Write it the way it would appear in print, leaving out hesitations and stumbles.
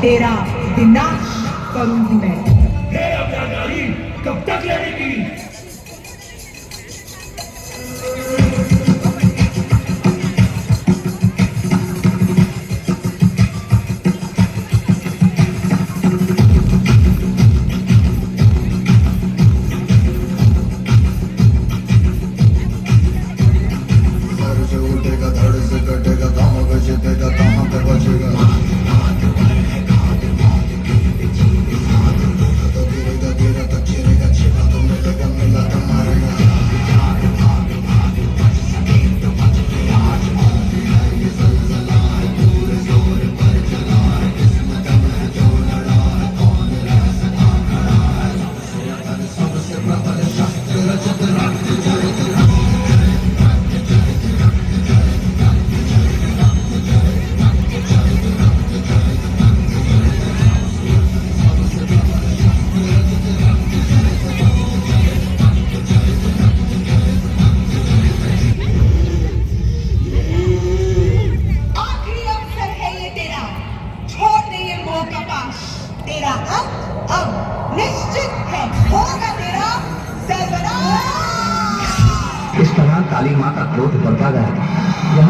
तेरा विनाश करूंगी मैं। हे अवतारधारी, कब तक लड़ेगी? सर से उठेगा, धड़ से कटेगा, कहाँ पे जीतेगा, कहाँ पे बचेगा। तो गिरेगा गिरा तो चिरेगा, छिपा तो मिलेगा, मिला तो मारेगा। ये सलसला है, पूरे जोर पर चला है, किस्मत में जो लड़ा है, कौन रह सका खड़ा है। सबसे प्रबल शस्त्र रचत रक्त जड़त आखिरी अवसर है ये तेरा, छोड़ दे ये मोह का पाश। तेरा अंत अब निश्चित है, होगा तेरा सर्वनाश। इस तरह काली माँ का क्रोध बढ़ता गया।